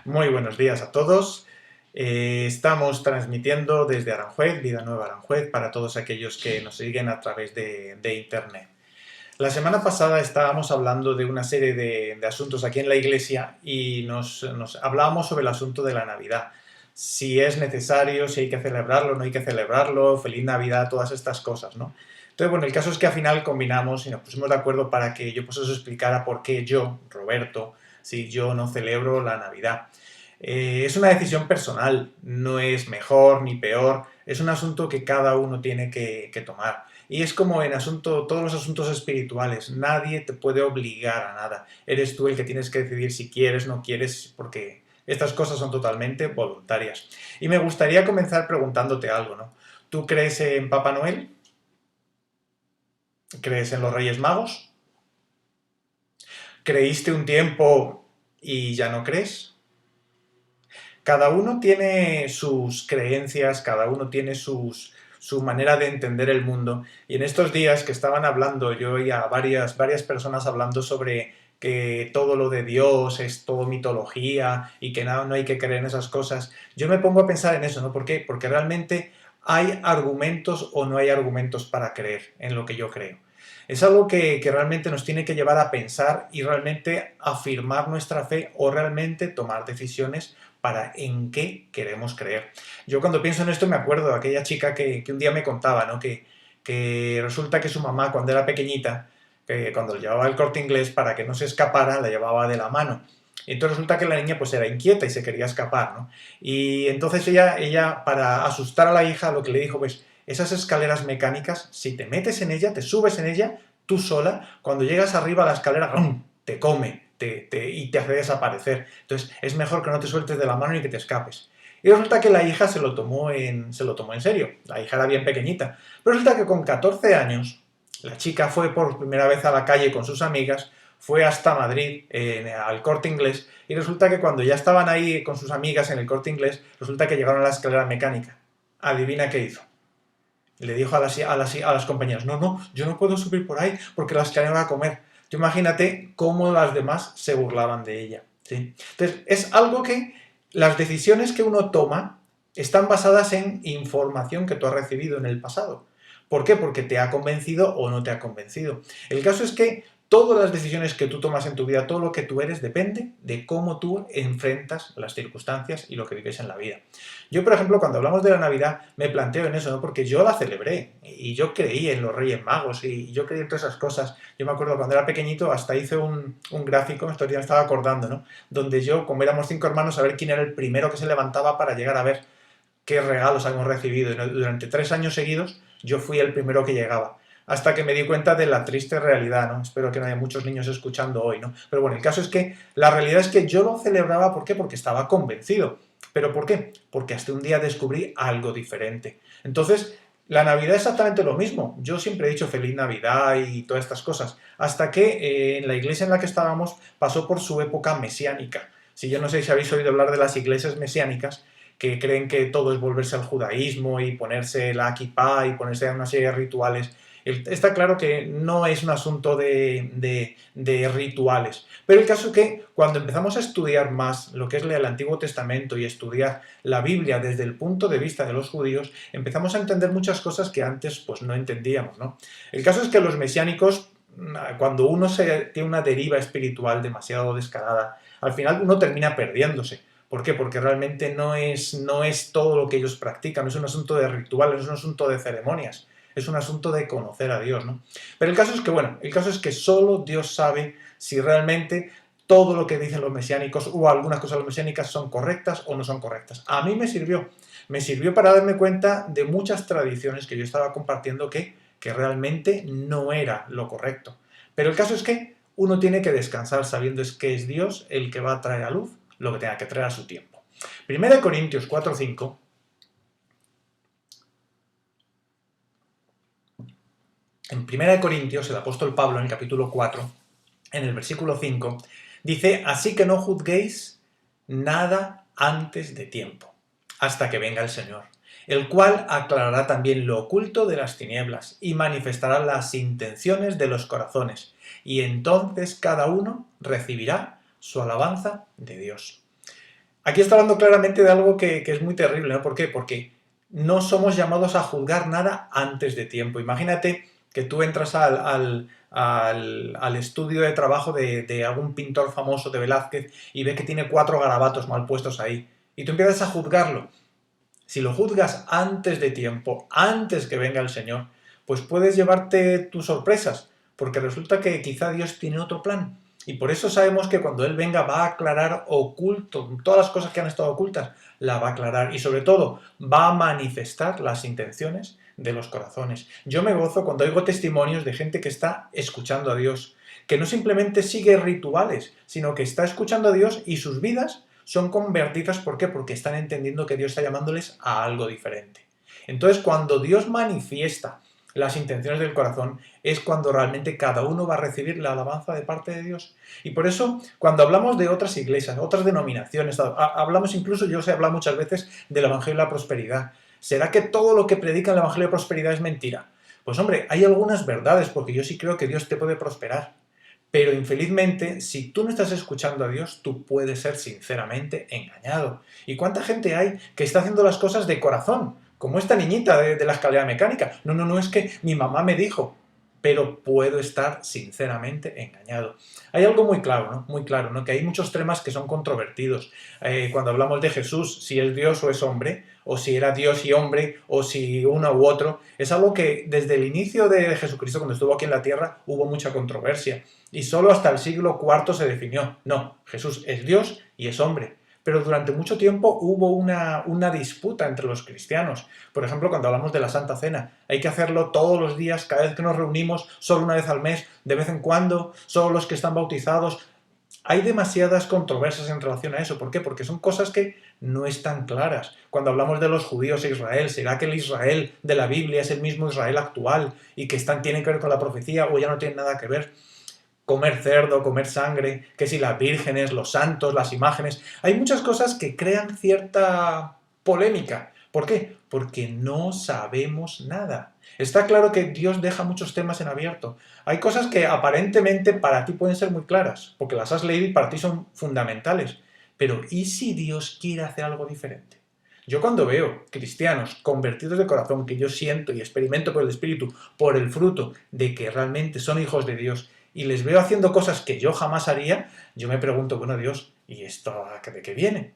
Muy buenos días a todos. Estamos transmitiendo desde Aranjuez, Vida Nueva Aranjuez, para todos aquellos que nos siguen a través de Internet. La semana pasada estábamos hablando de una serie de asuntos aquí en la iglesia y nos hablábamos sobre el asunto de la Navidad. Si es necesario, si hay que celebrarlo, no hay que celebrarlo, feliz Navidad, todas estas cosas, ¿no? Entonces, bueno, el caso es que al final combinamos y nos pusimos de acuerdo para que yo pues os explicara por qué yo, Roberto, si yo no celebro la Navidad. Es una decisión personal, no es mejor ni peor, es un asunto que cada uno tiene que tomar. Y es como en todos los asuntos espirituales, nadie te puede obligar a nada. Eres tú el que tienes que decidir si quieres, no quieres, porque estas cosas son totalmente voluntarias. Y me gustaría comenzar preguntándote algo, ¿no? ¿Tú crees en Papá Noel? ¿Crees en los Reyes Magos? ¿Creíste un tiempo y ya no crees? Cada uno tiene sus creencias, cada uno tiene su manera de entender el mundo. Y en estos días que estaban hablando, yo oía a varias personas hablando sobre que todo lo de Dios es todo mitología y que no hay que creer en esas cosas. Yo me pongo a pensar en eso, ¿no? ¿Por qué? Porque realmente hay argumentos o no hay argumentos para creer en lo que yo creo. Es algo que realmente nos tiene que llevar a pensar y realmente afirmar nuestra fe o realmente tomar decisiones para en qué queremos creer. Yo cuando pienso en esto me acuerdo de aquella chica que un día me contaba, ¿no? Que resulta que su mamá cuando era pequeñita, que cuando le llevaba el Corte Inglés para que no se escapara, la llevaba de la mano. Y entonces resulta que la niña pues era inquieta y se quería escapar, ¿no? Y entonces ella para asustar a la hija lo que le dijo pues esas escaleras mecánicas, si te metes en ella, te subes en ella, tú sola, cuando llegas arriba a la escalera, ¡rum!, te come y te hace desaparecer. Entonces es mejor que no te sueltes de la mano y que te escapes. Y resulta que la hija se lo tomó en serio. La hija era bien pequeñita. Pero resulta que con 14 años, la chica fue por primera vez a la calle con sus amigas, fue hasta Madrid, al Corte Inglés, y resulta que cuando ya estaban ahí con sus amigas en el Corte Inglés, resulta que llegaron a la escalera mecánica. Adivina qué hizo. Le dijo a las compañeras, no, yo no puedo subir por ahí porque la escalera va a comer. Tú imagínate cómo las demás se burlaban de ella, ¿sí? Entonces, es algo que las decisiones que uno toma están basadas en información que tú has recibido en el pasado. ¿Por qué? Porque te ha convencido o no te ha convencido. El caso es que todas las decisiones que tú tomas en tu vida, todo lo que tú eres, depende de cómo tú enfrentas las circunstancias y lo que vives en la vida. Yo, por ejemplo, cuando hablamos de la Navidad, me planteo en eso, ¿no? Porque yo la celebré y yo creí en los Reyes Magos y yo creí en todas esas cosas. Yo me acuerdo cuando era pequeñito, hasta hice un gráfico, estos días me estaba acordando, ¿no? Donde yo, como éramos 5 hermanos, a ver quién era el primero que se levantaba para llegar a ver qué regalos habíamos recibido. Y durante 3 años seguidos, yo fui el primero que llegaba. Hasta que me di cuenta de la triste realidad, ¿no? Espero que no haya muchos niños escuchando hoy, ¿no? Pero bueno, el caso es que la realidad es que yo lo celebraba, ¿por qué? Porque estaba convencido. ¿Pero por qué? Porque hasta un día descubrí algo diferente. Entonces, la Navidad es exactamente lo mismo. Yo siempre he dicho feliz Navidad y todas estas cosas. Hasta que en la iglesia en la que estábamos pasó por su época mesiánica. Si yo no sé si habéis oído hablar de las iglesias mesiánicas, que creen que todo es volverse al judaísmo y ponerse la kipá y ponerse una serie de rituales. Está claro que no es un asunto de rituales, pero el caso es que cuando empezamos a estudiar más lo que es el Antiguo Testamento y estudiar la Biblia desde el punto de vista de los judíos, empezamos a entender muchas cosas que antes pues no entendíamos, ¿no? El caso es que los mesiánicos, cuando uno tiene una deriva espiritual demasiado descarada, al final uno termina perdiéndose. ¿Por qué? Porque realmente no es todo lo que ellos practican, no es un asunto de rituales, no es un asunto de ceremonias, es un asunto de conocer a Dios, ¿no? Pero el caso es que, bueno, el caso es que solo Dios sabe si realmente todo lo que dicen los mesiánicos o algunas cosas mesiánicas son correctas o no son correctas. A mí me sirvió para darme cuenta de muchas tradiciones que yo estaba compartiendo que realmente no era lo correcto. Pero el caso es que uno tiene que descansar sabiendo que es Dios el que va a traer a luz lo que tenga que traer a su tiempo. 1 Corintios 4:5. En 1 Corintios, el apóstol Pablo, en el capítulo 4, en el versículo 5, dice, así que no juzguéis nada antes de tiempo, hasta que venga el Señor, el cual aclarará también lo oculto de las tinieblas y manifestará las intenciones de los corazones, y entonces cada uno recibirá su alabanza de Dios. Aquí está hablando claramente de algo que es muy terrible, ¿no? ¿Por qué? Porque no somos llamados a juzgar nada antes de tiempo. Imagínate que tú entras al estudio de trabajo de algún pintor famoso de Velázquez y ve que tiene 4 garabatos mal puestos ahí. Y tú empiezas a juzgarlo. Si lo juzgas antes de tiempo, antes que venga el Señor, pues puedes llevarte tus sorpresas, porque resulta que quizá Dios tiene otro plan. Y por eso sabemos que cuando Él venga va a aclarar oculto, todas las cosas que han estado ocultas, la va a aclarar y sobre todo va a manifestar las intenciones de los corazones. Yo me gozo cuando oigo testimonios de gente que está escuchando a Dios, que no simplemente sigue rituales, sino que está escuchando a Dios y sus vidas son convertidas. ¿Por qué? Porque están entendiendo que Dios está llamándoles a algo diferente. Entonces, cuando Dios manifiesta las intenciones del corazón, es cuando realmente cada uno va a recibir la alabanza de parte de Dios. Y por eso, cuando hablamos de otras iglesias, otras denominaciones, hablamos incluso, yo os he hablado muchas veces del Evangelio de la Prosperidad. ¿Será que todo lo que predica el Evangelio de Prosperidad es mentira? Pues hombre, hay algunas verdades, porque yo sí creo que Dios te puede prosperar. Pero infelizmente, si tú no estás escuchando a Dios, tú puedes ser sinceramente engañado. ¿Y cuánta gente hay que está haciendo las cosas de corazón? Como esta niñita de la escalera mecánica. No, no, no, es que mi mamá me dijo, pero puedo estar sinceramente engañado. Hay algo muy claro, ¿no? Muy claro, ¿no? Que hay muchos temas que son controvertidos. Cuando hablamos de Jesús, si es Dios o es hombre, o si era Dios y hombre, o si uno u otro, es algo que desde el inicio de Jesucristo, cuando estuvo aquí en la tierra, hubo mucha controversia. Y solo hasta el siglo IV se definió. No, Jesús es Dios y es hombre. Pero durante mucho tiempo hubo una disputa entre los cristianos. Por ejemplo, cuando hablamos de la Santa Cena, hay que hacerlo todos los días, cada vez que nos reunimos, solo una vez al mes, de vez en cuando, solo los que están bautizados. Hay demasiadas controversias en relación a eso. ¿Por qué? Porque son cosas que no están claras. Cuando hablamos de los judíos e Israel, ¿será que el Israel de la Biblia es el mismo Israel actual y que tienen que ver con la profecía o ya no tienen nada que ver? Comer cerdo, comer sangre, que si las vírgenes, los santos, las imágenes. Hay muchas cosas que crean cierta polémica. ¿Por qué? Porque no sabemos nada. Está claro que Dios deja muchos temas en abierto. Hay cosas que aparentemente para ti pueden ser muy claras, porque las has leído y para ti son fundamentales. Pero ¿y si Dios quiere hacer algo diferente? Yo cuando veo cristianos convertidos de corazón, que yo siento y experimento por el Espíritu, por el fruto de que realmente son hijos de Dios, y les veo haciendo cosas que yo jamás haría, yo me pregunto, bueno, Dios, ¿y esto de qué viene?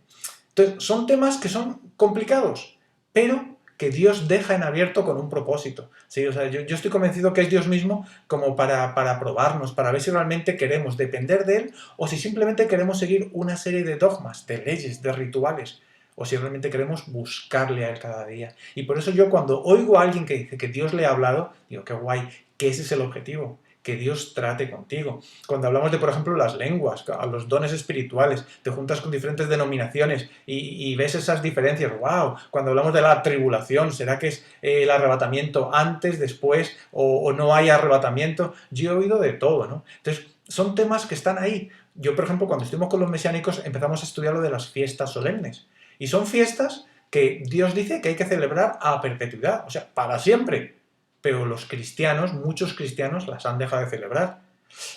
Entonces, son temas que son complicados, pero que Dios deja en abierto con un propósito. ¿Sí? O sea, yo estoy convencido que es Dios mismo como para probarnos, para ver si realmente queremos depender de Él o si simplemente queremos seguir una serie de dogmas, de leyes, de rituales, o si realmente queremos buscarle a Él cada día. Y por eso yo cuando oigo a alguien que dice que Dios le ha hablado, digo, qué guay, que ese es el objetivo, que Dios trate contigo. Cuando hablamos de, por ejemplo, las lenguas, a los dones espirituales, te juntas con diferentes denominaciones y ves esas diferencias. ¡Wow! Cuando hablamos de la tribulación, ¿será que es el arrebatamiento antes, después o no hay arrebatamiento? Yo he oído de todo, ¿no? Entonces, son temas que están ahí. Yo, por ejemplo, cuando estuvimos con los mesiánicos empezamos a estudiar lo de las fiestas solemnes. Y son fiestas que Dios dice que hay que celebrar a perpetuidad, o sea, para siempre. Pero los cristianos, muchos cristianos, las han dejado de celebrar.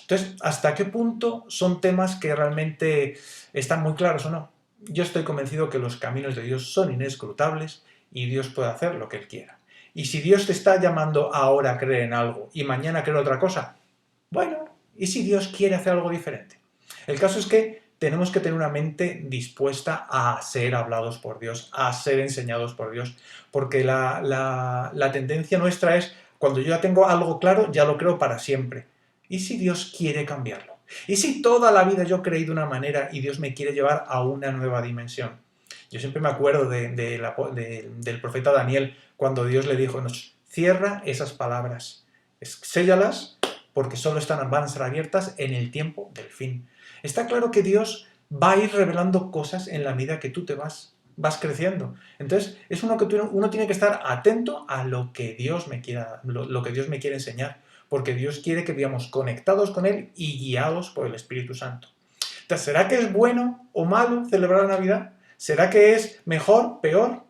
Entonces, ¿hasta qué punto son temas que realmente están muy claros o no? Yo estoy convencido que los caminos de Dios son inescrutables y Dios puede hacer lo que Él quiera. Y si Dios te está llamando ahora a creer en algo y mañana a creer otra cosa, bueno, ¿y si Dios quiere hacer algo diferente? El caso es que tenemos que tener una mente dispuesta a ser hablados por Dios, a ser enseñados por Dios, porque la tendencia nuestra es, cuando yo ya tengo algo claro, ya lo creo para siempre. ¿Y si Dios quiere cambiarlo? ¿Y si toda la vida yo creí de una manera y Dios me quiere llevar a una nueva dimensión? Yo siempre me acuerdo del profeta Daniel, cuando Dios le dijo, cierra esas palabras, séllalas, porque solo van a estar abiertas en el tiempo del fin. Está claro que Dios va a ir revelando cosas en la medida que tú te vas creciendo. Entonces, es uno que uno tiene que estar atento a lo que Dios me quiera, lo que Dios me quiere enseñar, porque Dios quiere que vivamos conectados con Él y guiados por el Espíritu Santo. Entonces, ¿será que es bueno o malo celebrar la Navidad? ¿Será que es mejor, peor?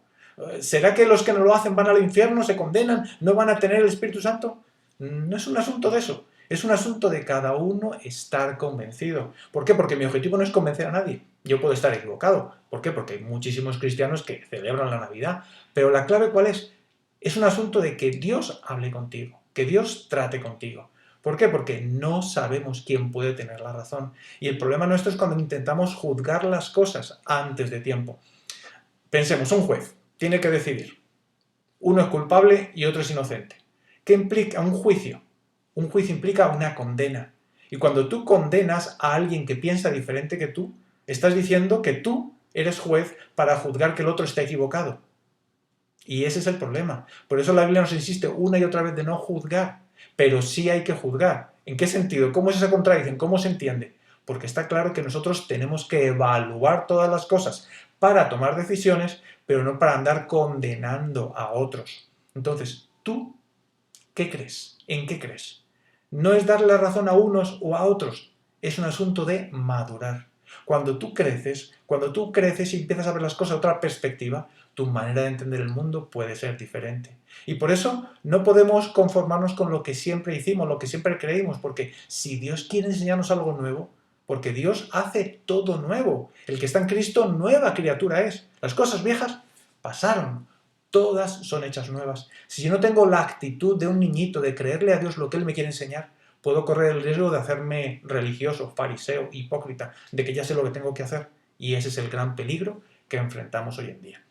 ¿Será que los que no lo hacen van al infierno, se condenan, no van a tener el Espíritu Santo? No es un asunto de eso. Es un asunto de cada uno estar convencido. ¿Por qué? Porque mi objetivo no es convencer a nadie. Yo puedo estar equivocado. ¿Por qué? Porque hay muchísimos cristianos que celebran la Navidad. Pero la clave, ¿cuál es? Es un asunto de que Dios hable contigo, que Dios trate contigo. ¿Por qué? Porque no sabemos quién puede tener la razón. Y el problema nuestro es cuando intentamos juzgar las cosas antes de tiempo. Pensemos, un juez tiene que decidir. Uno es culpable y otro es inocente. ¿Qué implica un juicio? Un juicio implica una condena. Y cuando tú condenas a alguien que piensa diferente que tú, estás diciendo que tú eres juez para juzgar que el otro está equivocado. Y ese es el problema. Por eso la Biblia nos insiste una y otra vez de no juzgar. Pero sí hay que juzgar. ¿En qué sentido? ¿Cómo es esa contradicción? ¿Cómo se entiende? Porque está claro que nosotros tenemos que evaluar todas las cosas para tomar decisiones, pero no para andar condenando a otros. Entonces, ¿tú qué crees? ¿En qué crees? No es darle la razón a unos o a otros. Es un asunto de madurar. Cuando tú creces y empiezas a ver las cosas de otra perspectiva, tu manera de entender el mundo puede ser diferente. Y por eso no podemos conformarnos con lo que siempre hicimos, lo que siempre creímos, porque si Dios quiere enseñarnos algo nuevo, porque Dios hace todo nuevo. El que está en Cristo, nueva criatura es. Las cosas viejas pasaron, todas son hechas nuevas. Si yo no tengo la actitud de un niñito de creerle a Dios lo que Él me quiere enseñar, puedo correr el riesgo de hacerme religioso, fariseo, hipócrita, de que ya sé lo que tengo que hacer. Y ese es el gran peligro que enfrentamos hoy en día.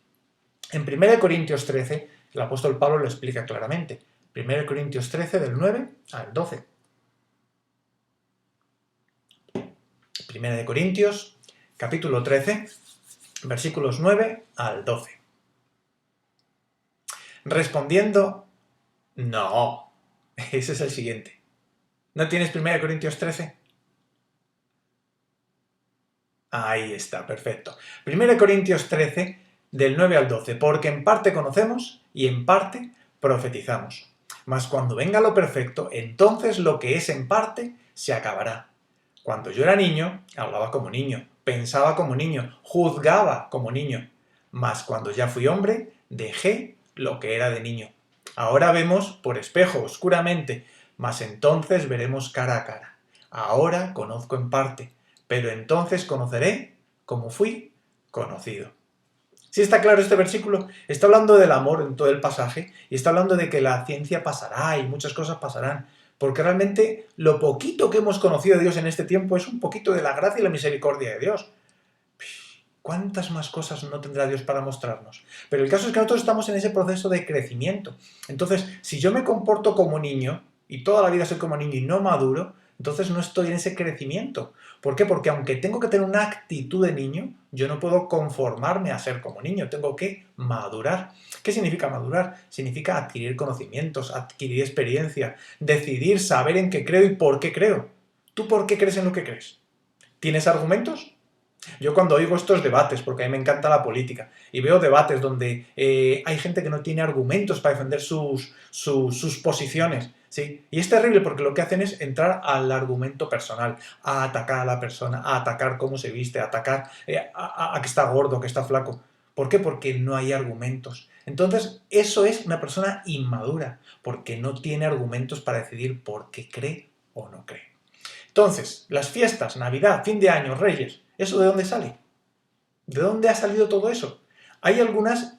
En 1 Corintios 13, el apóstol Pablo lo explica claramente. 1 Corintios 13, del 9 al 12. 1 Corintios, capítulo 13, versículos 9 al 12. Respondiendo, no, ese es el siguiente. ¿No tienes 1 Corintios 13? Ahí está, perfecto. 1 Corintios 13, del 9 al 12. Porque en parte conocemos y en parte profetizamos. Mas cuando venga lo perfecto, entonces lo que es en parte se acabará. Cuando yo era niño, hablaba como niño, pensaba como niño, juzgaba como niño. Mas cuando ya fui hombre, dejé lo que era de niño. Ahora vemos por espejo, oscuramente, mas entonces veremos cara a cara. Ahora conozco en parte, pero entonces conoceré como fui conocido. Si está claro este versículo, está hablando del amor en todo el pasaje y está hablando de que la ciencia pasará y muchas cosas pasarán, porque realmente lo poquito que hemos conocido de Dios en este tiempo es un poquito de la gracia y la misericordia de Dios. ¿Cuántas más cosas no tendrá Dios para mostrarnos? Pero el caso es que nosotros estamos en ese proceso de crecimiento. Entonces, si yo me comporto como niño y toda la vida soy como niño y no maduro, entonces no estoy en ese crecimiento. ¿Por qué? Porque aunque tengo que tener una actitud de niño, yo no puedo conformarme a ser como niño, tengo que madurar. ¿Qué significa madurar? Significa adquirir conocimientos, adquirir experiencia, decidir, saber en qué creo y por qué creo. ¿Tú por qué crees en lo que crees? ¿Tienes argumentos? Yo cuando oigo estos debates, porque a mí me encanta la política, y veo debates donde hay gente que no tiene argumentos para defender sus posiciones, ¿sí? Y es terrible porque lo que hacen es entrar al argumento personal, a atacar a la persona, a atacar cómo se viste, a atacar a que está gordo, que está flaco. ¿Por qué? Porque no hay argumentos. Entonces, eso es una persona inmadura, porque no tiene argumentos para decidir por qué cree o no cree. Entonces, las fiestas, Navidad, fin de año, Reyes, ¿eso de dónde sale? ¿De dónde ha salido todo eso? Hay algunas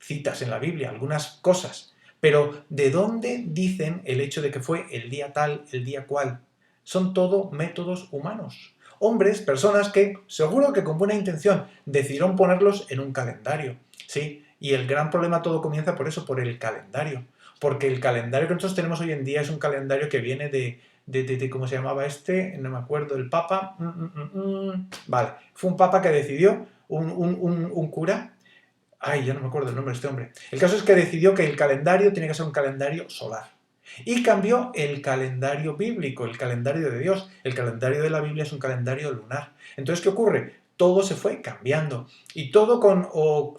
citas en la Biblia, algunas cosas, pero ¿de dónde dicen el hecho de que fue el día tal, el día cual? Son todo métodos humanos. Hombres, personas que, seguro que con buena intención, decidieron ponerlos en un calendario, ¿sí? Y el gran problema todo comienza por eso, por el calendario. Porque el calendario que nosotros tenemos hoy en día es un calendario que viene de ¿cómo se llamaba este? No me acuerdo, el Papa. Vale, fue un Papa que decidió, un cura. Ay, ya no me acuerdo el nombre de este hombre. El caso es que decidió que el calendario tiene que ser un calendario solar. Y cambió el calendario bíblico, el calendario de Dios. El calendario de la Biblia es un calendario lunar. Entonces, ¿qué ocurre? Todo se fue cambiando. Y todo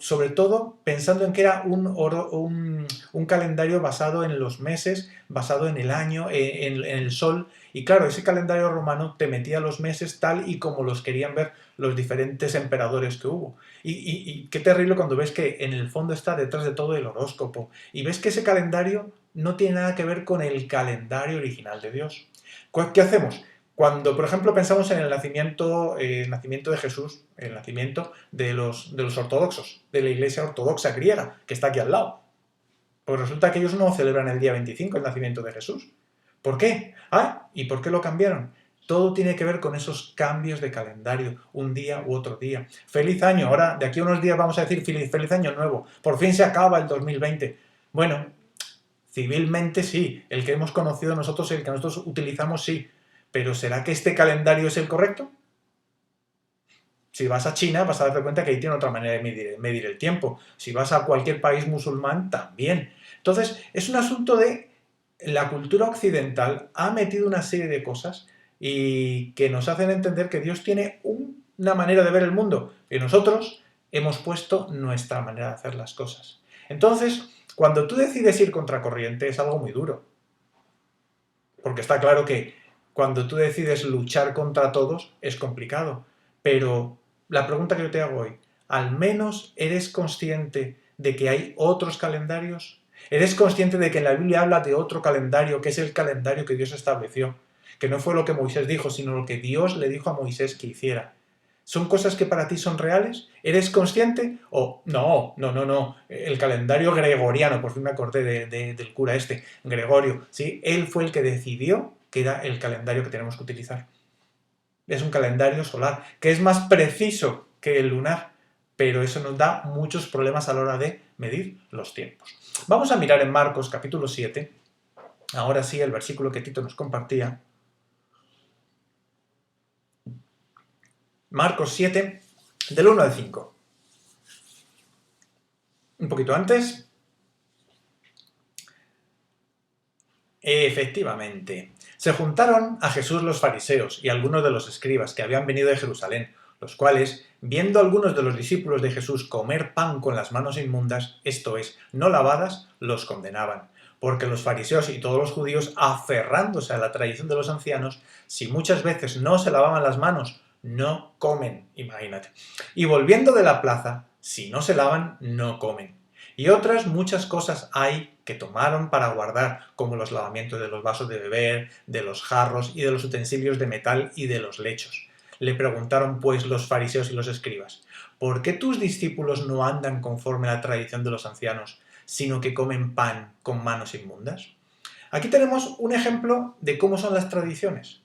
sobre todo, pensando en que era un calendario basado en los meses, basado en el año, en el sol. Y claro, ese calendario romano te metía los meses tal y como los querían ver los diferentes emperadores que hubo. Y qué terrible cuando ves que en el fondo está detrás de todo el horóscopo. Y ves que ese calendario no tiene nada que ver con el calendario original de Dios. ¿Qué hacemos? Cuando, por ejemplo, pensamos en el nacimiento de Jesús, el nacimiento de los ortodoxos, de la iglesia ortodoxa griega, que está aquí al lado. Pues resulta que ellos no celebran el día 25, el nacimiento de Jesús. ¿Por qué? ¿Y por qué lo cambiaron? Todo tiene que ver con esos cambios de calendario, un día u otro día. ¡Feliz año! Ahora, de aquí a unos días vamos a decir feliz año nuevo. Por fin se acaba el 2020. Bueno, civilmente sí, el que hemos conocido nosotros, el que nosotros utilizamos sí. Pero ¿será que este calendario es el correcto? Si vas a China vas a darte cuenta que ahí tiene otra manera de medir el tiempo. Si vas a cualquier país musulmán, también. Entonces, es un asunto de la cultura occidental ha metido una serie de cosas y que nos hacen entender que Dios tiene una manera de ver el mundo y nosotros hemos puesto nuestra manera de hacer las cosas. Entonces, cuando tú decides ir contracorriente es algo muy duro. Porque está claro que cuando tú decides luchar contra todos es complicado. Pero la pregunta que yo te hago hoy, ¿al menos eres consciente de que hay otros calendarios? ¿Eres consciente de que en la Biblia habla de otro calendario, que es el calendario que Dios estableció? Que no fue lo que Moisés dijo, sino lo que Dios le dijo a Moisés que hiciera. ¿Son cosas que para ti son reales? ¿Eres consciente? O no. El calendario gregoriano, por fin me acordé del cura este, Gregorio, ¿sí? Él fue el que decidió que era el calendario que tenemos que utilizar. Es un calendario solar, que es más preciso que el lunar, pero eso nos da muchos problemas a la hora de medir los tiempos. Vamos a mirar en Marcos capítulo 7, ahora sí el versículo que Tito nos compartía. Marcos 7, del 1 al 5. Un poquito antes. Efectivamente. Se juntaron a Jesús los fariseos y algunos de los escribas que habían venido de Jerusalén, los cuales, viendo a algunos de los discípulos de Jesús comer pan con las manos inmundas, esto es, no lavadas, los condenaban. Porque los fariseos y todos los judíos, aferrándose a la tradición de los ancianos, si muchas veces no se lavaban las manos, no comen, imagínate. Y volviendo de la plaza, si no se lavan, no comen. Y otras muchas cosas hay que tomaron para guardar, como los lavamientos de los vasos de beber, de los jarros y de los utensilios de metal y de los lechos. Le preguntaron pues los fariseos y los escribas, ¿por qué tus discípulos no andan conforme a la tradición de los ancianos, sino que comen pan con manos inmundas? Aquí tenemos un ejemplo de cómo son las tradiciones.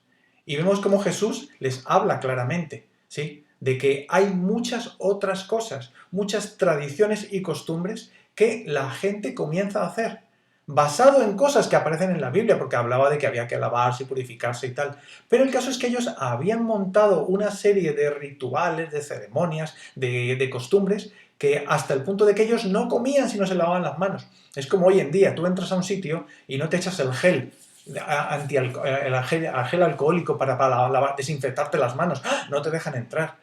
Y vemos cómo Jesús les habla claramente, ¿sí? De que hay muchas otras cosas, muchas tradiciones y costumbres que la gente comienza a hacer, basado en cosas que aparecen en la Biblia, porque hablaba de que había que lavarse y purificarse y tal. Pero el caso es que ellos habían montado una serie de rituales, de ceremonias, de costumbres, que hasta el punto de que ellos no comían si no se lavaban las manos. Es como hoy en día, tú entras a un sitio y no te echas el gel gel alcohólico para desinfectarte las manos. No te dejan entrar.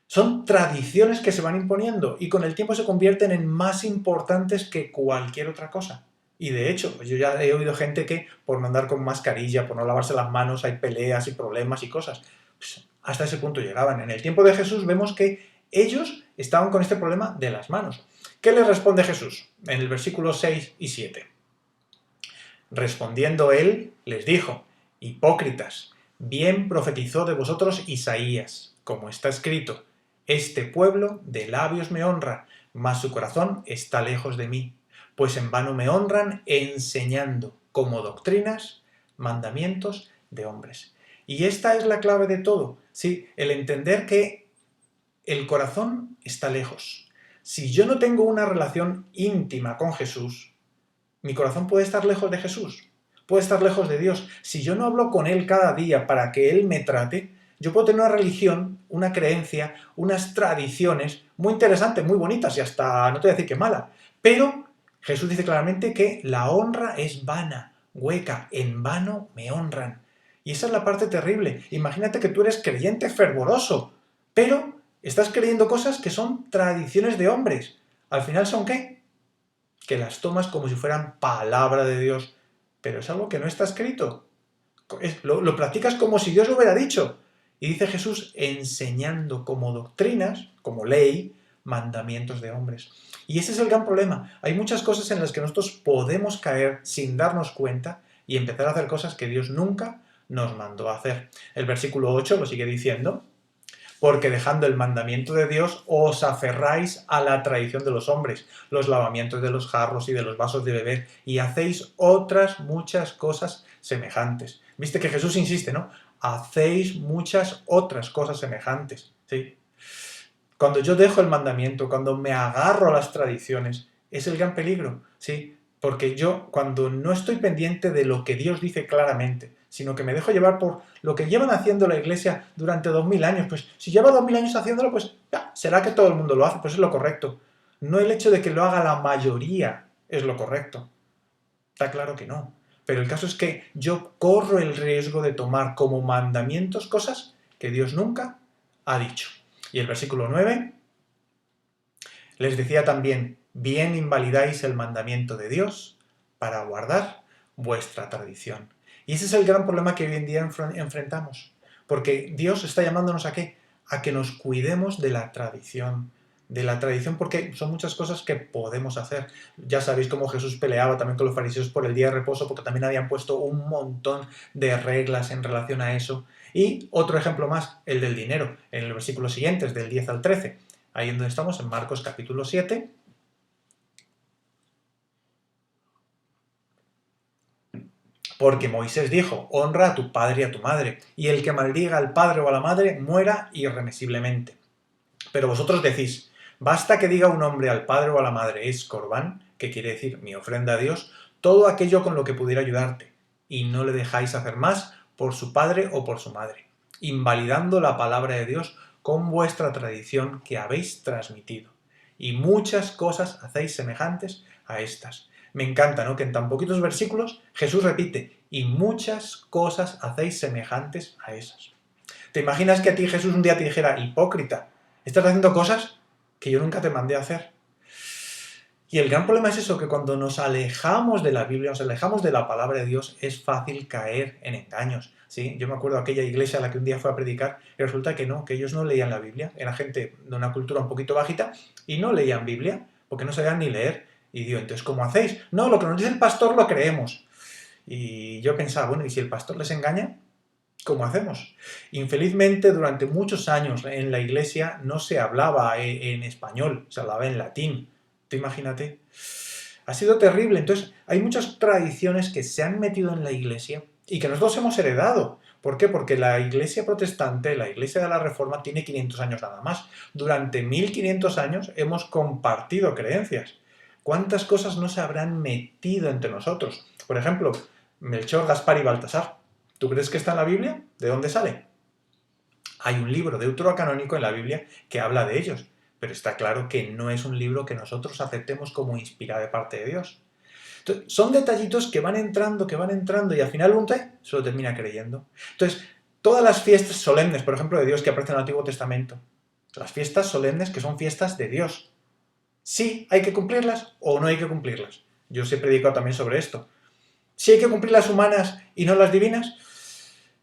Son tradiciones que se van imponiendo y con el tiempo se convierten en más importantes que cualquier otra cosa. Y de hecho, yo ya he oído gente que por no andar con mascarilla, por no lavarse las manos, hay peleas y problemas y cosas. Pues hasta ese punto llegaban. En el tiempo de Jesús vemos que ellos estaban con este problema de las manos. ¿Qué les responde Jesús? En el versículo 6 y 7. Respondiendo él, les dijo, hipócritas, bien profetizó de vosotros Isaías, como está escrito, este pueblo de labios me honra, mas su corazón está lejos de mí, pues en vano me honran enseñando como doctrinas mandamientos de hombres. Y esta es la clave de todo, ¿sí? El entender que el corazón está lejos. Si yo no tengo una relación íntima con Jesús, mi corazón puede estar lejos de Jesús, puede estar lejos de Dios. Si yo no hablo con Él cada día para que Él me trate, yo puedo tener una religión, una creencia, unas tradiciones muy interesantes, muy bonitas y hasta, no te voy a decir que mala, pero Jesús dice claramente que la honra es vana, hueca, en vano me honran. Y esa es la parte terrible. Imagínate que tú eres creyente fervoroso, pero estás creyendo cosas que son tradiciones de hombres. ¿Al final son qué? Que las tomas como si fueran palabra de Dios, pero es algo que no está escrito. Lo practicas como si Dios lo hubiera dicho. Y dice Jesús, enseñando como doctrinas, como ley, mandamientos de hombres. Y ese es el gran problema. Hay muchas cosas en las que nosotros podemos caer sin darnos cuenta y empezar a hacer cosas que Dios nunca nos mandó a hacer. El versículo 8 lo sigue diciendo: porque dejando el mandamiento de Dios os aferráis a la tradición de los hombres, los lavamientos de los jarros y de los vasos de beber, y hacéis otras muchas cosas semejantes. Viste que Jesús insiste, ¿no? Hacéis muchas otras cosas semejantes, ¿sí? Cuando yo dejo el mandamiento, cuando me agarro a las tradiciones, es el gran peligro, ¿sí? Porque yo, cuando no estoy pendiente de lo que Dios dice claramente, sino que me dejo llevar por lo que llevan haciendo la Iglesia durante 2000 años, pues si lleva 2000 años haciéndolo, pues ya, será que todo el mundo lo hace, pues es lo correcto. No el hecho de que lo haga la mayoría es lo correcto. Está claro que no. Pero el caso es que yo corro el riesgo de tomar como mandamientos cosas que Dios nunca ha dicho. Y el versículo 9 les decía también: bien invalidáis el mandamiento de Dios para guardar vuestra tradición. Y ese es el gran problema que hoy en día enfrentamos. Porque Dios está llamándonos ¿a qué? A que nos cuidemos de la tradición. De la tradición, porque son muchas cosas que podemos hacer. Ya sabéis cómo Jesús peleaba también con los fariseos por el día de reposo, porque también habían puesto un montón de reglas en relación a eso. Y otro ejemplo más, el del dinero, en el versículo siguiente, del 10 al 13. Ahí en donde estamos, en Marcos capítulo 7. Porque Moisés dijo: honra a tu padre y a tu madre, y el que maldiga al padre o a la madre muera irremisiblemente. Pero vosotros decís: basta que diga un hombre al padre o a la madre, es corbán, que quiere decir mi ofrenda a Dios, todo aquello con lo que pudiera ayudarte, y no le dejáis hacer más por su padre o por su madre, invalidando la palabra de Dios con vuestra tradición que habéis transmitido. Y muchas cosas hacéis semejantes a estas. Me encanta, ¿no?, que en tan poquitos versículos Jesús repite: y muchas cosas hacéis semejantes a esas. ¿Te imaginas que a ti Jesús un día te dijera: hipócrita, estás haciendo cosas que yo nunca te mandé a hacer? Y el gran problema es eso, que cuando nos alejamos de la Biblia, nos alejamos de la palabra de Dios, es fácil caer en engaños, ¿sí? Yo me acuerdo de aquella iglesia a la que un día fue a predicar y resulta que no, que ellos no leían la Biblia, era gente de una cultura un poquito bajita y no leían Biblia, porque no sabían ni leer. Y digo: entonces, ¿cómo hacéis? No, lo que nos dice el pastor lo creemos. Y yo pensaba, bueno, ¿y si el pastor les engaña? ¿Cómo hacemos? Infelizmente, durante muchos años en la iglesia no se hablaba en español, se hablaba en latín. ¿Tú imagínate? Ha sido terrible. Entonces, hay muchas tradiciones que se han metido en la iglesia y que nosotros hemos heredado. ¿Por qué? Porque la iglesia protestante, la iglesia de la Reforma, tiene 500 años nada más. Durante 1500 años hemos compartido creencias. ¿Cuántas cosas no se habrán metido entre nosotros? Por ejemplo, Melchor, Gaspar y Baltasar. ¿Tú crees que está en la Biblia? ¿De dónde sale? Hay un libro deuterocanónico en la Biblia que habla de ellos, pero está claro que no es un libro que nosotros aceptemos como inspirado de parte de Dios. Entonces, son detallitos que van entrando y al final uno se lo termina creyendo. Entonces, todas las fiestas solemnes, por ejemplo, de Dios que aparecen en el Antiguo Testamento, las fiestas solemnes que son fiestas de Dios, ¿sí hay que cumplirlas o no hay que cumplirlas? Yo os he predicado también sobre esto. ¿Sí hay que cumplir las humanas y no las divinas?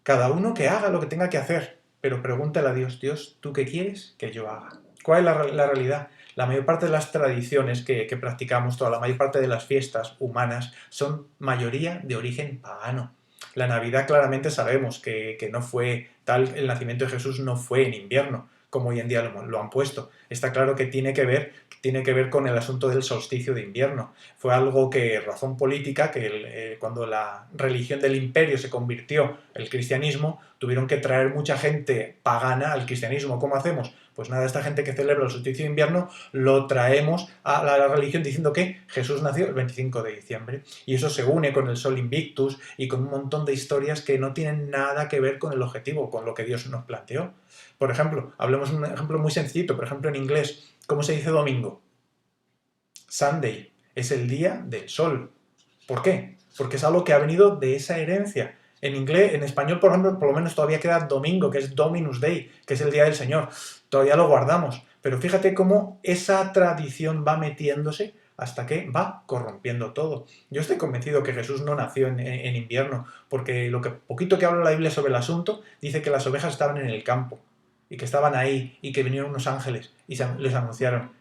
Cada uno que haga lo que tenga que hacer, pero pregúntale a Dios: Dios, ¿tú qué quieres que yo haga? ¿Cuál es la realidad? La mayor parte de las tradiciones que practicamos, toda la mayor parte de las fiestas humanas, son mayoría de origen pagano. La Navidad claramente sabemos que no fue tal, el nacimiento de Jesús no fue en invierno, como hoy en día lo han puesto. Está claro que tiene que ver con el asunto del solsticio de invierno. Fue algo que, razón política, que cuando la religión del imperio se convirtió el cristianismo, tuvieron que traer mucha gente pagana al cristianismo. ¿Cómo hacemos? Pues nada, esta gente que celebra el solsticio de invierno lo traemos a la religión diciendo que Jesús nació el 25 de diciembre. Y eso se une con el Sol Invictus y con un montón de historias que no tienen nada que ver con el objetivo, con lo que Dios nos planteó. Por ejemplo, hablemos de un ejemplo muy sencillito, por ejemplo en inglés, ¿cómo se dice domingo? Sunday, es el día del sol. ¿Por qué? Porque es algo que ha venido de esa herencia. En inglés, en español, por ejemplo, por lo menos todavía queda domingo, que es Dominus Day, que es el día del Señor. Todavía lo guardamos. Pero fíjate cómo esa tradición va metiéndose hasta que va corrompiendo todo. Yo estoy convencido que Jesús no nació en invierno, porque lo que poquito que habla la Biblia sobre el asunto dice que las ovejas estaban en el campo. y que estaban ahí y que vinieron unos ángeles y les anunciaron,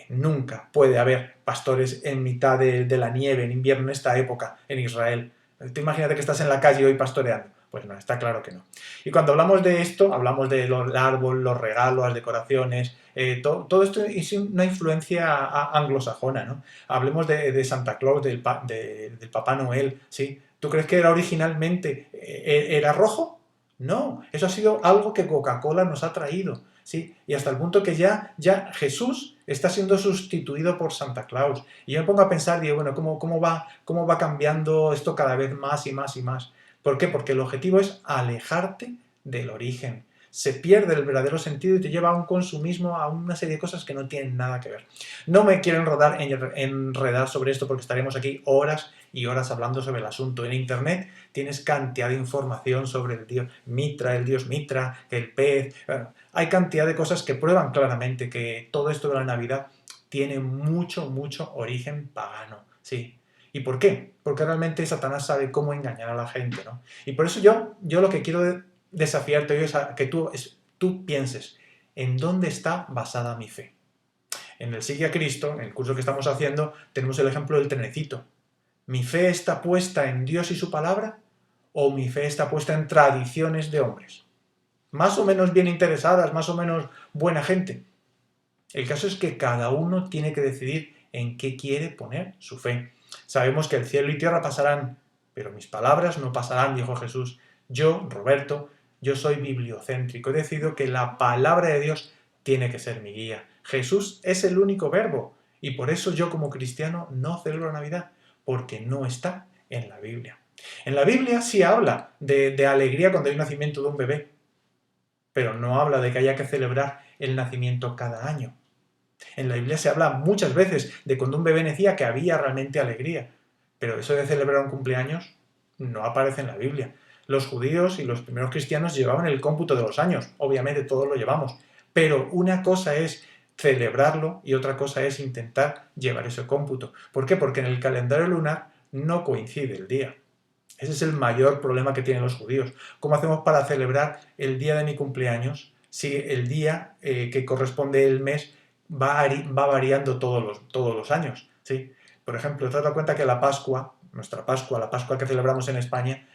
nunca puede haber pastores en mitad de la nieve, en invierno, en esta época, en Israel. Tú imagínate que estás en la calle hoy pastoreando. Pues no, está claro que no. Y cuando hablamos de esto, hablamos del árbol, los regalos, las decoraciones, todo esto es una influencia anglosajona, ¿no? Hablemos de Santa Claus, del Papá Noel, ¿sí? ¿Tú crees que era originalmente era rojo? No, eso ha sido algo que Coca-Cola nos ha traído, ¿sí? Y hasta el punto que ya Jesús está siendo sustituido por Santa Claus. Y yo me pongo a pensar, digo, bueno, ¿cómo va cambiando esto cada vez más y más y más? ¿Por qué? Porque el objetivo es alejarte del origen. Se pierde el verdadero sentido y te lleva a un consumismo, a una serie de cosas que no tienen nada que ver. No me quiero enredar sobre esto porque estaremos aquí horas y horas hablando sobre el asunto. En internet tienes cantidad de información sobre el dios Mitra, el pez. Bueno, hay cantidad de cosas que prueban claramente que todo esto de la Navidad tiene mucho origen pagano. Sí. ¿Y por qué? Porque realmente Satanás sabe cómo engañar a la gente, ¿no? Y por eso yo lo que quiero desafiarte hoy es a que tú pienses en dónde está basada mi fe. En el Sigue a Cristo, en el curso que estamos haciendo, tenemos el ejemplo del trenecito. ¿Mi fe está puesta en Dios y su palabra? ¿O mi fe está puesta en tradiciones de hombres? Más o menos bien interesadas, más o menos buena gente. El caso es que cada uno tiene que decidir en qué quiere poner su fe. Sabemos que el cielo y tierra pasarán, pero mis palabras no pasarán, dijo Jesús. Yo, Roberto, yo soy bibliocéntrico. He decidido que la palabra de Dios tiene que ser mi guía. Jesús es el único verbo y por eso yo como cristiano no celebro Navidad, porque no está en la Biblia. En la Biblia sí habla de alegría cuando hay un nacimiento de un bebé, pero no habla de que haya que celebrar el nacimiento cada año. En la Biblia se habla muchas veces de cuando un bebé nacía que había realmente alegría, pero eso de celebrar un cumpleaños no aparece en la Biblia. Los judíos y los primeros cristianos llevaban el cómputo de los años, obviamente todos lo llevamos, pero una cosa es celebrarlo y otra cosa es intentar llevar ese cómputo. ¿Por qué? Porque en el calendario lunar no coincide el día. Ese es el mayor problema que tienen los judíos. ¿Cómo hacemos para celebrar el día de mi cumpleaños si el día que corresponde el mes va variando todos los años? ¿Sí? Por ejemplo, te has dado cuenta que la Pascua, nuestra Pascua, la Pascua que celebramos en España,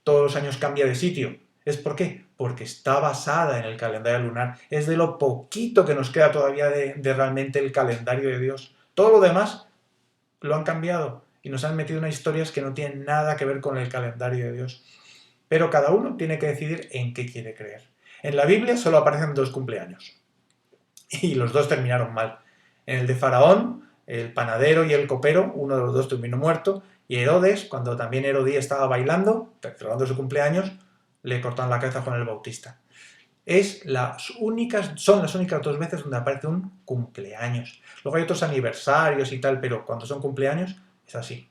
todos los años cambia de sitio. ¿Es por qué? Porque está basada en el calendario lunar. Es de lo poquito que nos queda todavía de realmente el calendario de Dios. Todo lo demás lo han cambiado y nos han metido en historias que no tienen nada que ver con el calendario de Dios. Pero cada uno tiene que decidir en qué quiere creer. En la Biblia solo aparecen 2 cumpleaños y los 2 terminaron mal. En el de Faraón, el panadero y el copero, uno de los 2 terminó muerto, y Herodes, cuando también Herodías estaba bailando, celebrando su cumpleaños, le cortaron la cabeza a Juan el Bautista. Son las únicas 2 veces donde aparece un cumpleaños. Luego hay otros aniversarios y tal, pero cuando son cumpleaños es así.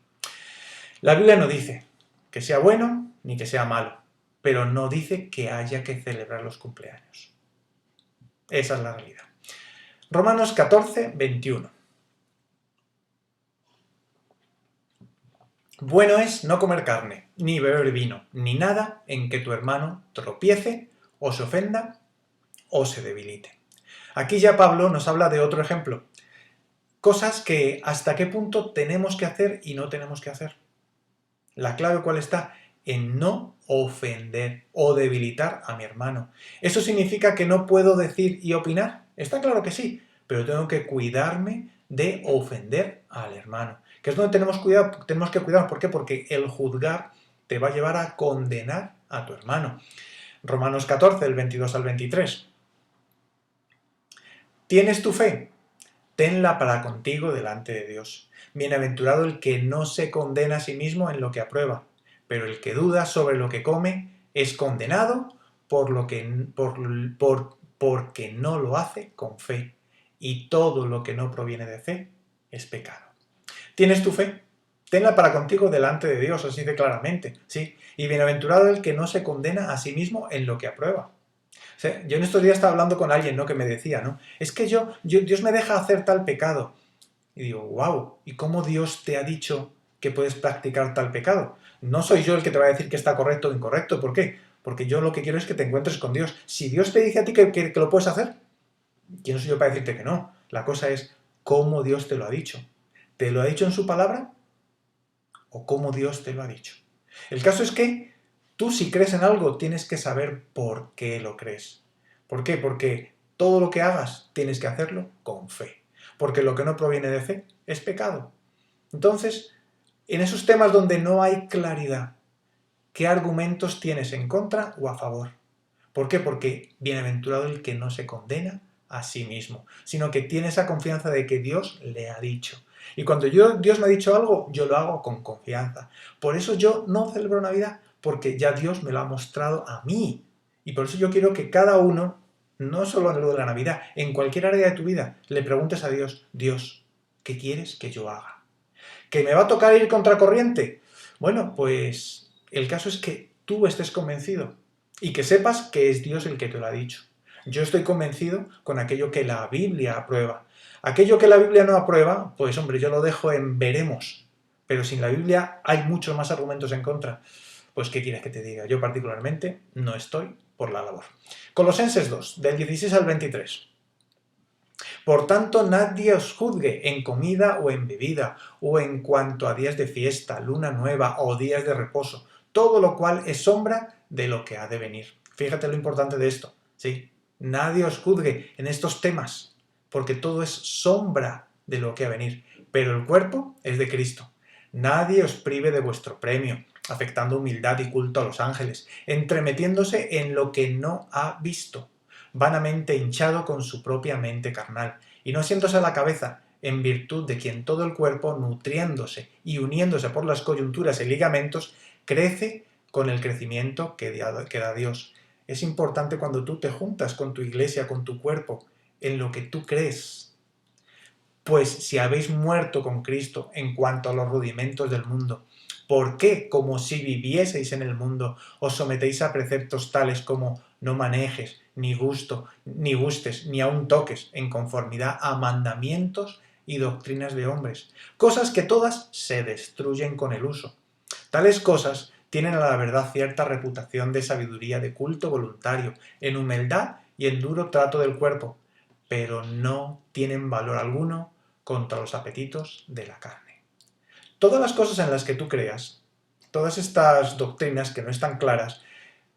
La Biblia no dice que sea bueno ni que sea malo, pero no dice que haya que celebrar los cumpleaños. Esa es la realidad. Romanos 14, 21. Bueno es no comer carne, ni beber vino, ni nada en que tu hermano tropiece, o se ofenda, o se debilite. Aquí ya Pablo nos habla de otro ejemplo. Cosas que hasta qué punto tenemos que hacer y no tenemos que hacer. La clave ¿cuál está? En no ofender o debilitar a mi hermano. ¿Eso significa que no puedo decir y opinar? Está claro que sí, pero tengo que cuidarme de ofender al hermano. Que es donde tenemos que cuidar. ¿Por qué? Porque el juzgar te va a llevar a condenar a tu hermano. Romanos 14, del 22 al 23. ¿Tienes tu fe? Tenla para contigo delante de Dios. Bienaventurado el que no se condena a sí mismo en lo que aprueba, pero el que duda sobre lo que come es condenado porque no lo hace con fe. Y todo lo que no proviene de fe es pecado. ¿Tienes tu fe? Tenla para contigo delante de Dios, así de claramente, ¿sí? Y bienaventurado el que no se condena a sí mismo en lo que aprueba. O sea, yo en estos días estaba hablando con alguien, ¿no? Que me decía, ¿no? Es que Dios me deja hacer tal pecado. Y digo, wow, ¿y cómo Dios te ha dicho que puedes practicar tal pecado? No soy yo el que te va a decir que está correcto o incorrecto. ¿Por qué? porque yo lo que quiero es que te encuentres con Dios. Si Dios te dice a ti que lo puedes hacer, ¿quién soy yo para decirte que no? La cosa es cómo Dios te lo ha dicho. ¿Te lo ha dicho en su palabra o cómo Dios te lo ha dicho? El caso es que tú, si crees en algo, tienes que saber por qué lo crees. ¿Por qué? Porque todo lo que hagas tienes que hacerlo con fe. Porque lo que no proviene de fe es pecado. Entonces, en esos temas donde no hay claridad, ¿qué argumentos tienes en contra o a favor? ¿Por qué? Porque bienaventurado el que no se condena a sí mismo, sino que tiene esa confianza de que Dios le ha dicho. Y cuando Dios me ha dicho algo, yo lo hago con confianza. Por eso yo no celebro Navidad, porque ya Dios me lo ha mostrado a mí. Y por eso yo quiero que cada uno, no solo en lo de la Navidad, en cualquier área de tu vida, le preguntes a Dios, Dios, ¿qué quieres que yo haga? ¿Que me va a tocar ir contracorriente? Bueno, pues el caso es que tú estés convencido y que sepas que es Dios el que te lo ha dicho. Yo estoy convencido con aquello que la Biblia aprueba. Aquello que la Biblia no aprueba, pues hombre, yo lo dejo en veremos. Pero sin la Biblia hay muchos más argumentos en contra. Pues ¿qué quieres que te diga? Yo particularmente no estoy por la labor. Colosenses 2, del 16 al 23. Por tanto, nadie os juzgue en comida o en bebida, o en cuanto a días de fiesta, luna nueva o días de reposo, todo lo cual es sombra de lo que ha de venir. Fíjate lo importante de esto, ¿sí? Nadie os juzgue en estos temas, porque todo es sombra de lo que ha de venir, pero el cuerpo es de Cristo. Nadie os prive de vuestro premio, afectando humildad y culto a los ángeles, entremetiéndose en lo que no ha visto, vanamente hinchado con su propia mente carnal, y no asiéndose a la cabeza, en virtud de quien todo el cuerpo, nutriéndose y uniéndose por las coyunturas y ligamentos, crece con el crecimiento que da Dios. Es importante cuando tú te juntas con tu iglesia, con tu cuerpo, en lo que tú crees. Pues si habéis muerto con Cristo en cuanto a los rudimentos del mundo, ¿por qué, como si vivieseis en el mundo, os sometéis a preceptos tales como no manejes, ni gustes, ni aun toques, en conformidad a mandamientos y doctrinas de hombres? Cosas que todas se destruyen con el uso. Tales cosas tienen a la verdad cierta reputación de sabiduría, de culto voluntario, en humildad y en duro trato del cuerpo, pero no tienen valor alguno contra los apetitos de la carne. Todas las cosas en las que tú creas, todas estas doctrinas que no están claras,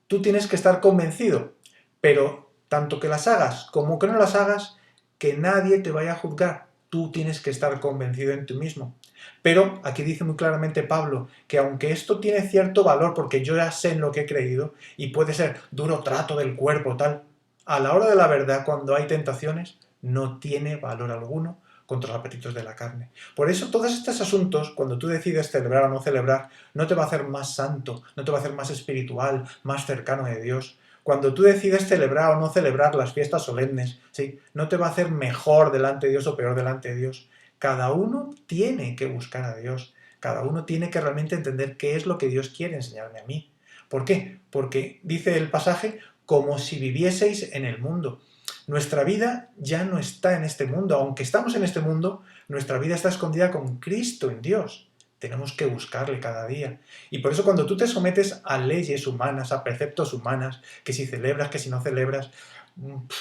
tú tienes que estar convencido, pero tanto que las hagas como que no las hagas, que nadie te vaya a juzgar. Tú tienes que estar convencido en ti mismo. Pero aquí dice muy claramente Pablo que aunque esto tiene cierto valor porque yo ya sé en lo que he creído y puede ser duro trato del cuerpo tal, a la hora de la verdad, cuando hay tentaciones, no tiene valor alguno contra los apetitos de la carne. Por eso todos estos asuntos, cuando tú decides celebrar o no celebrar, no te va a hacer más santo, no te va a hacer más espiritual, más cercano de Dios. Cuando tú decides celebrar o no celebrar las fiestas solemnes, ¿sí? No te va a hacer mejor delante de Dios o peor delante de Dios. Cada uno tiene que buscar a Dios. Cada uno tiene que realmente entender qué es lo que Dios quiere enseñarme a mí. ¿Por qué? Porque dice el pasaje, como si vivieseis en el mundo. Nuestra vida ya no está en este mundo. Aunque estamos en este mundo, nuestra vida está escondida con Cristo en Dios. Tenemos que buscarle cada día. Y por eso cuando tú te sometes a leyes humanas, a preceptos humanas, que si celebras, que si no celebras,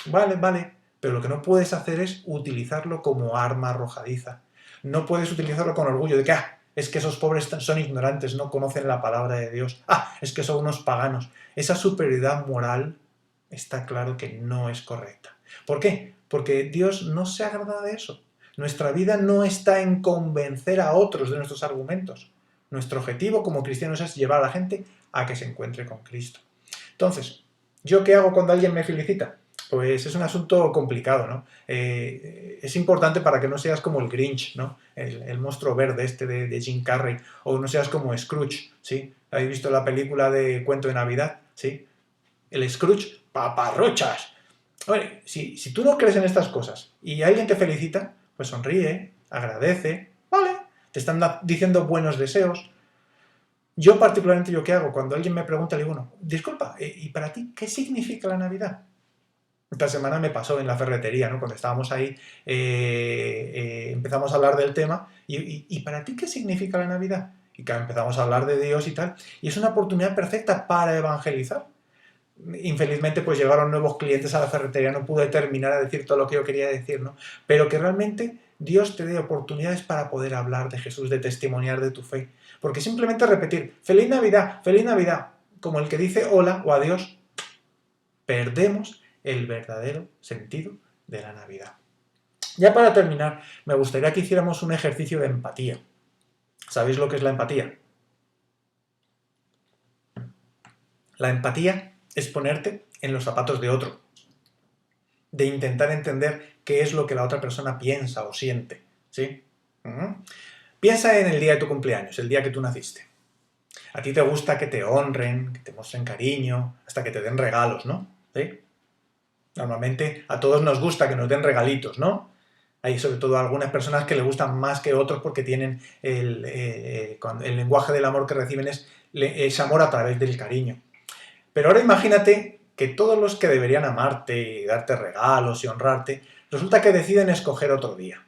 vale, pero lo que no puedes hacer es utilizarlo como arma arrojadiza. No puedes utilizarlo con orgullo de que, es que esos pobres son ignorantes, no conocen la palabra de Dios. Es que son unos paganos. Esa superioridad moral está claro que no es correcta. ¿Por qué? Porque Dios no se agrada de eso. Nuestra vida no está en convencer a otros de nuestros argumentos. Nuestro objetivo como cristianos es llevar a la gente a que se encuentre con Cristo. Entonces, ¿yo qué hago cuando alguien me felicita? Pues es un asunto complicado, ¿no? Es importante para que no seas como el Grinch, ¿no? El monstruo verde este de Jim Carrey, o no seas como Scrooge, ¿sí? ¿Habéis visto la película de Cuento de Navidad? ¿Sí? El Scrooge, paparruchas. Oye, si tú no crees en estas cosas y alguien te felicita, pues sonríe, agradece, vale, te están diciendo buenos deseos. Yo particularmente, ¿yo qué hago? Cuando alguien me pregunta, le digo, bueno, disculpa, ¿y para ti qué significa la Navidad? Esta semana me pasó en la ferretería, ¿no? Cuando estábamos ahí, empezamos a hablar del tema, ¿y para ti qué significa la Navidad? Y claro, empezamos a hablar de Dios y tal, y es una oportunidad perfecta para evangelizar. infelizmente pues llegaron nuevos clientes a la ferretería, no pude terminar a decir todo lo que yo quería decir, ¿no? Pero que realmente Dios te dé oportunidades para poder hablar de Jesús, de testimoniar de tu fe. Porque simplemente repetir feliz Navidad, como el que dice hola o adiós, perdemos el verdadero sentido de la Navidad. Ya para terminar, me gustaría que hiciéramos un ejercicio de empatía. ¿Sabéis lo que es la empatía? La empatía es ponerte en los zapatos de otro, de intentar entender qué es lo que la otra persona piensa o siente, ¿sí? Piensa en el día de tu cumpleaños, el día que tú naciste. A ti te gusta que te honren, que te muestren cariño, hasta que te den regalos, ¿no? ¿Sí? Normalmente a todos nos gusta que nos den regalitos, ¿no? Hay sobre todo algunas personas que le gustan más que otros porque tienen el lenguaje del amor que reciben es amor a través del cariño. Pero ahora imagínate que todos los que deberían amarte y darte regalos y honrarte, resulta que deciden escoger otro día.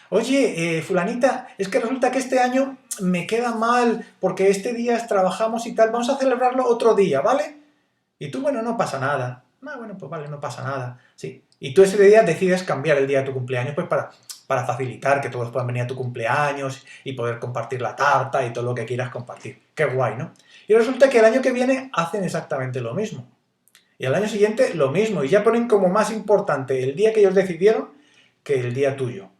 Oye, fulanita, es que resulta que este año me queda mal porque este día trabajamos y tal, vamos a celebrarlo otro día, ¿vale? Y tú, bueno, no pasa nada. Ah, bueno, pues vale, no pasa nada. Sí. Y tú ese día decides cambiar el día de tu cumpleaños pues para facilitar que todos puedan venir a tu cumpleaños y poder compartir la tarta y todo lo que quieras compartir. Qué guay, ¿no? Y resulta que el año que viene hacen exactamente lo mismo. Y al año siguiente lo mismo. Y ya ponen como más importante el día que ellos decidieron que el día tuyo.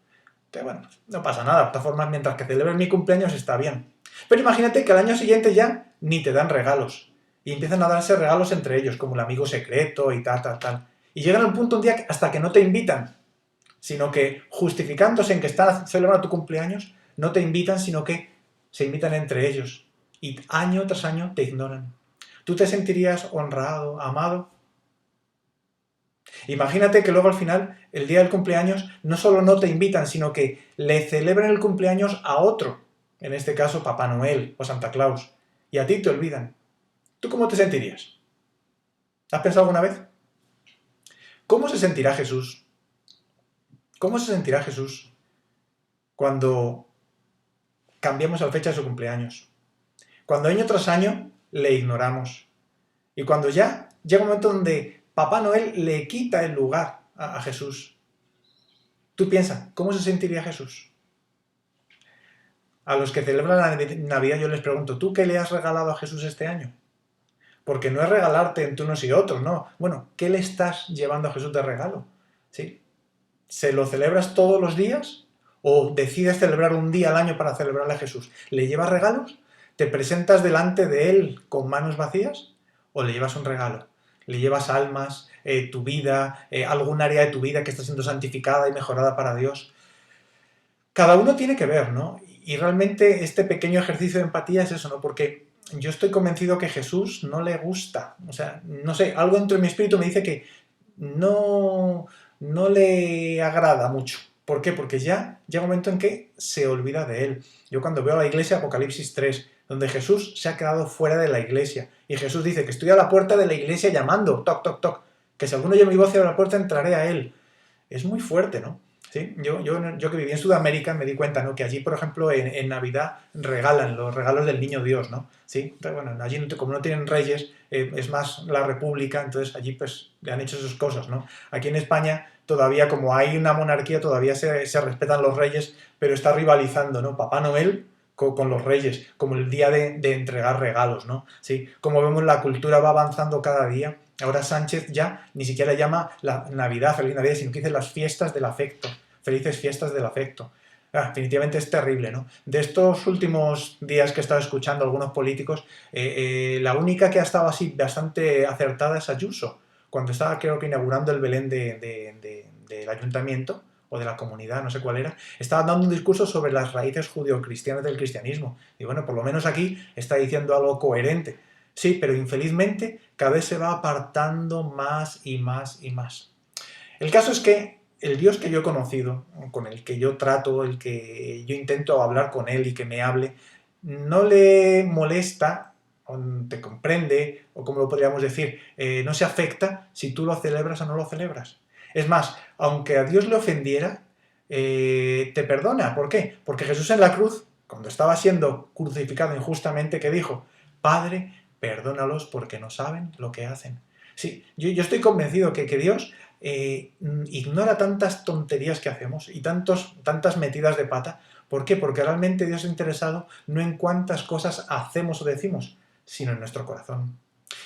Que bueno, no pasa nada. De todas formas, mientras que celebren mi cumpleaños está bien. Pero imagínate que al año siguiente ya ni te dan regalos. Y empiezan a darse regalos entre ellos, como el amigo secreto y tal, tal, tal. Y llegan a un punto un día hasta que no te invitan, sino que justificándose en que están celebrando tu cumpleaños, no te invitan, sino que se invitan entre ellos. Y año tras año te ignoran. ¿Tú te sentirías honrado, amado? Imagínate que luego al final, el día del cumpleaños, no solo no te invitan, sino que le celebran el cumpleaños a otro, en este caso Papá Noel o Santa Claus, y a ti te olvidan. ¿Tú cómo te sentirías? ¿Has pensado alguna vez? ¿Cómo se sentirá Jesús? ¿Cómo se sentirá Jesús cuando cambiamos la fecha de su cumpleaños? Cuando año tras año le ignoramos. Y cuando ya llega un momento donde Papá Noel le quita el lugar a Jesús. Tú piensas, ¿cómo se sentiría Jesús? A los que celebran la Navidad yo les pregunto, ¿tú qué le has regalado a Jesús este año? Porque no es regalarte entre unos y otros, no. Bueno, ¿qué le estás llevando a Jesús de regalo? ¿Sí? ¿Se lo celebras todos los días? ¿O decides celebrar un día al año para celebrarle a Jesús? ¿Le llevas regalos? ¿Te presentas delante de Él con manos vacías? ¿O le llevas un regalo? ¿Le llevas almas, tu vida, algún área de tu vida que está siendo santificada y mejorada para Dios? Cada uno tiene que ver, ¿no? Y realmente este pequeño ejercicio de empatía es eso, ¿no? Porque yo estoy convencido que Jesús no le gusta. O sea, no sé, algo dentro de mi espíritu me dice que no le agrada mucho. ¿Por qué? Porque ya llega un momento en que se olvida de él. Yo cuando veo la iglesia, Apocalipsis 3, donde Jesús se ha quedado fuera de la iglesia, y Jesús dice que estoy a la puerta de la iglesia llamando, toc, toc, toc, que si alguno oye mi voz y abre la puerta, entraré a él. Es muy fuerte, ¿no? ¿Sí? Yo que viví en Sudamérica me di cuenta, ¿no? Que allí, por ejemplo, en Navidad regalan los regalos del niño Dios, ¿no? ¿Sí? Pero bueno, allí como no tienen reyes, es más la república, entonces allí pues le han hecho sus cosas, ¿no? Aquí en España todavía, como hay una monarquía, todavía se respetan los reyes, pero está rivalizando, ¿no? Papá Noel con los reyes, como el día de entregar regalos, ¿no? ¿Sí? Como vemos, la cultura va avanzando cada día. Ahora Sánchez ya ni siquiera llama la Navidad, Feliz Navidad, sino que dice las fiestas del afecto. Felices fiestas del afecto. Definitivamente es terrible, ¿no? De estos últimos días que he estado escuchando a algunos políticos, la única que ha estado así bastante acertada es Ayuso, cuando estaba, creo que, inaugurando el Belén del ayuntamiento o de la comunidad, no sé cuál era, estaba dando un discurso sobre las raíces judio-cristianas del cristianismo. Y bueno, por lo menos aquí está diciendo algo coherente. Sí, pero infelizmente cada vez se va apartando más y más y más. El caso es que el Dios que yo he conocido, con el que yo trato, el que yo intento hablar con él y que me hable, no le molesta, o te comprende, o como lo podríamos decir, no se afecta si tú lo celebras o no lo celebras. Es más, aunque a Dios le ofendiera, te perdona. ¿Por qué? Porque Jesús en la cruz, cuando estaba siendo crucificado injustamente, ¿qué dijo? Padre, perdónalos porque no saben lo que hacen. Sí, yo estoy convencido que Dios ignora tantas tonterías que hacemos y tantas metidas de pata. ¿Por qué? Porque realmente Dios está interesado no en cuántas cosas hacemos o decimos, sino en nuestro corazón.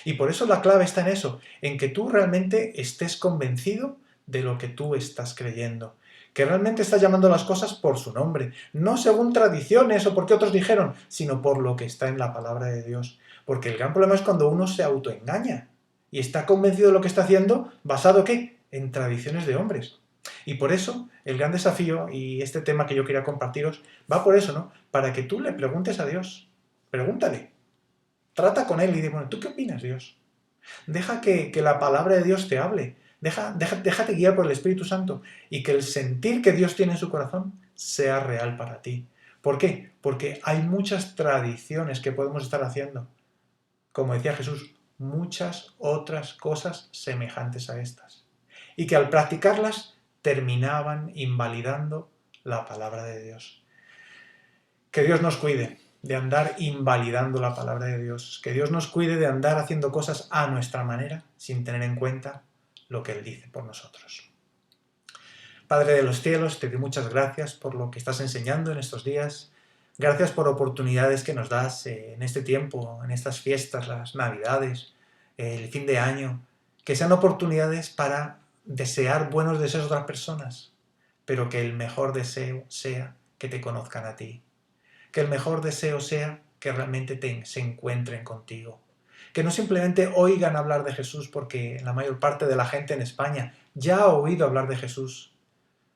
Y por eso la clave está en eso, en que tú realmente estés convencido de lo que tú estás creyendo, que realmente estás llamando las cosas por su nombre, no según tradiciones o porque otros dijeron, sino por lo que está en la palabra de Dios. Porque el gran problema es cuando uno se autoengaña y está convencido de lo que está haciendo, ¿basado qué? En tradiciones de hombres. Y por eso el gran desafío, y este tema que yo quería compartiros, va por eso, ¿no? Para que tú le preguntes a Dios. Pregúntale. Trata con él y di, bueno, ¿tú qué opinas, Dios? Deja que la palabra de Dios te hable. Déjate guiar por el Espíritu Santo y que el sentir que Dios tiene en su corazón sea real para ti. ¿Por qué? Porque hay muchas tradiciones que podemos estar haciendo. Como decía Jesús, muchas otras cosas semejantes a estas. Y que al practicarlas terminaban invalidando la palabra de Dios. Que Dios nos cuide de andar invalidando la palabra de Dios. Que Dios nos cuide de andar haciendo cosas a nuestra manera sin tener en cuenta lo que Él dice por nosotros. Padre de los cielos, te doy muchas gracias por lo que estás enseñando en estos días. Gracias por oportunidades que nos das en este tiempo, en estas fiestas, las Navidades, el fin de año. Que sean oportunidades para desear buenos deseos a otras personas, pero que el mejor deseo sea que te conozcan a ti. Que el mejor deseo sea que realmente se encuentren contigo. Que no simplemente oigan hablar de Jesús, porque la mayor parte de la gente en España ya ha oído hablar de Jesús,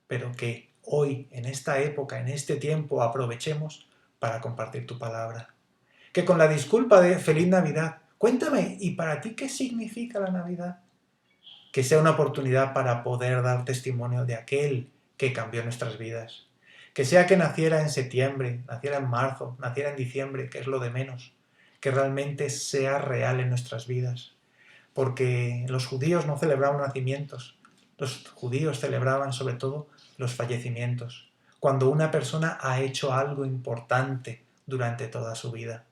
pero que hoy, en esta época, en este tiempo, aprovechemos para compartir tu palabra. Que con la disculpa de Feliz Navidad, cuéntame, ¿y para ti qué significa la Navidad? Que sea una oportunidad para poder dar testimonio de aquel que cambió nuestras vidas. Que sea que naciera en septiembre, naciera en marzo, naciera en diciembre, que es lo de menos. Que realmente sea real en nuestras vidas. Porque los judíos no celebraban nacimientos. Los judíos celebraban sobre todo los fallecimientos. Cuando una persona ha hecho algo importante durante toda su vida.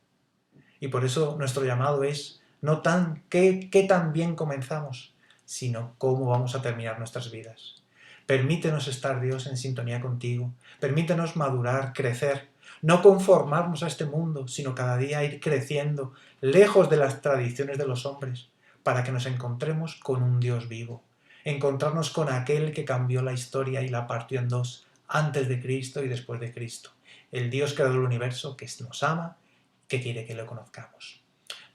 Y por eso nuestro llamado es no tan qué tan bien comenzamos, sino cómo vamos a terminar nuestras vidas. Permítenos estar, Dios, en sintonía contigo. Permítenos madurar, crecer, no conformarnos a este mundo, sino cada día ir creciendo, lejos de las tradiciones de los hombres, para que nos encontremos con un Dios vivo. Encontrarnos con aquel que cambió la historia y la partió en dos, antes de Cristo y después de Cristo. El Dios creador del universo que nos ama, que quiere que lo conozcamos.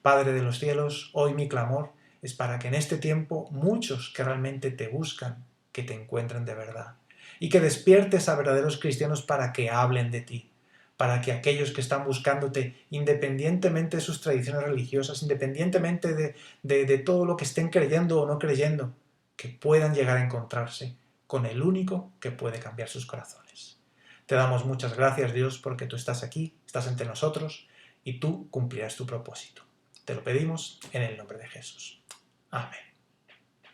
Padre de los cielos, hoy mi clamor es para que en este tiempo muchos que realmente te buscan, que te encuentren de verdad, y que despiertes a verdaderos cristianos para que hablen de ti, para que aquellos que están buscándote, independientemente de sus tradiciones religiosas, independientemente de todo lo que estén creyendo o no creyendo, que puedan llegar a encontrarse con el único que puede cambiar sus corazones. Te damos muchas gracias, Dios, porque tú estás aquí, estás entre nosotros, y tú cumplirás tu propósito. Te lo pedimos en el nombre de Jesús. Amén.